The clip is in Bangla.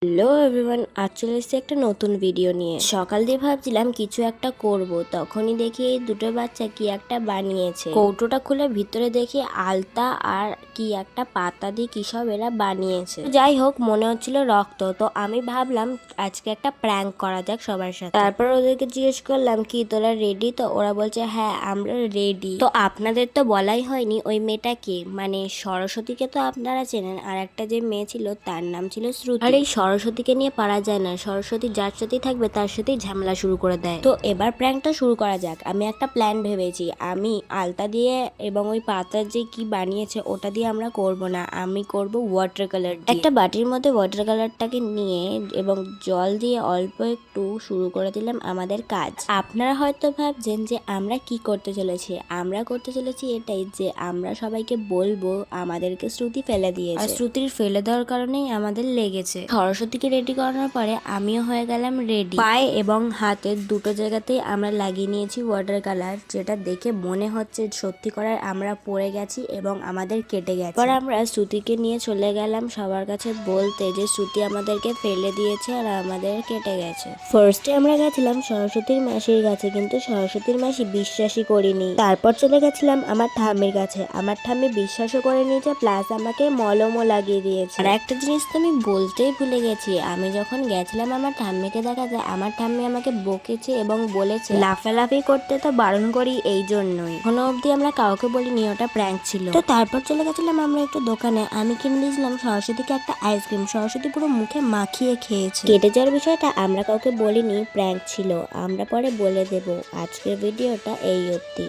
হ্যালো এভরিওয়ান, আজ চলে এসেছি একটা নতুন ভিডিও নিয়ে। সকাল দিয়ে ভাবছিলাম কিছু একটা করব, তখনই দেখি এই দুটো বাচ্চা কি একটা বানিয়েছে। কৌটোটা খুলে ভিতরে দেখি আলতা আর কি একটা পাতা দিয়ে কি সব এরা বানিয়েছে। যাই হোক, মনে হচ্ছিল রক্ত, তো আমি ভাবলাম আজকে একটা প্র্যাঙ্ক করা যাক সবার সাথে। তারপর ওদেরকে জিজ্ঞেস করলাম কি তোরা রেডি? তো ওরা বলছে হ্যাঁ আমরা রেডি। তো আপনাদের তো বলাই হয়নি ওই মেয়েটা কে, মানে সরস্বতীকে তো আপনারা চেনেন, আর একটা যে মেয়ে ছিল তার নাম ছিল শ্রুতি। আর এই সরস্বতীকে নিয়ে পারা যায় না, সরস্বতী যার সাথেই থাকবে তার সাথেই ঝামেলা শুরু করে দেয়। তো এবার প্র্যাঙ্কটা শুরু করা যাক। আমি একটা প্ল্যান ভেবেছি, আমি আলতা দিয়ে এবং ওই পাতার যে কি বানিয়েছে ওটা দিয়ে আমরা করব না, আমি করব ওয়াটার কালার। একটা বাটির মধ্যে ওয়াটার কালারটাকে নিয়ে এবং জল দিয়ে অল্প একটু শুরু করে দিলাম আমাদের কাজ। আপনারা হয়তো ভাবছেন যে আমরা কি করতে চলেছি। আমরা করতে চলেছি এটাই যে আমরা সবাইকে বলবো আমাদেরকে শ্রুতি ফেলে দিয়েছে, আর শ্রুতির ফেলে দেওয়ার কারণেই আমাদের লেগেছে। সরস্বতীকে রেডি করানোর পরে আমিও হয়ে গেলাম রেডি। পায়ে এবং হাতের দুটো জায়গাতেই আমরা লাগিয়ে নিয়েছি ওয়াটার কালার, যেটা দেখে মনে হচ্ছে সত্যি করার আমরা পড়ে গেছি এবং আমাদের কেটে গেছে। পরে আমরা শ্রুতিকে নিয়ে চলে গেলাম সবার কাছে বলতে যে শ্রুতি আমাদেরকে ফেলে দিয়েছে আর আমাদের কেটে গেছে। ফার্স্টে আমরা গেছিলাম সরস্বতীর মাসির কাছে, কিন্তু সরস্বতীর মাসি বিশ্বাসই করিনি। তারপর চলে গেছিলাম আমার ঠাম্মির কাছে, আমার ঠাম্মি বিশ্বাসও করে নিয়েছে, প্লাস আমাকে মলমও লাগিয়ে দিয়েছে। আর একটা জিনিস তো আমি বলতেই ভুলে গেছি, আমি যখন গেছিলাম আমার ঠাম্মিকে দেখাতে, আমার ঠাম্মি আমাকে বকেছে এবং বলেছে লাফালাফি করতে তো বারণ করি এই জন্যই। এখনো অবধি আমরা কাউকে বলিনি ওটা প্র্যাঙ্ক ছিল। তো তারপর চলে গেছিলাম আমরা একটু দোকানে, আমি কিনে দিয়েছিলাম সরস্বতীকে একটা আইসক্রিম। সরস্বতী পুরো মুখে মাখিয়ে খেয়েছে। কেটে যাওয়ার বিষয়টা আমরা কাউকে বলিনি, প্র্যাঙ্ক ছিল, আমরা পরে বলে দেব। আজকের ভিডিওটা এই অবধি।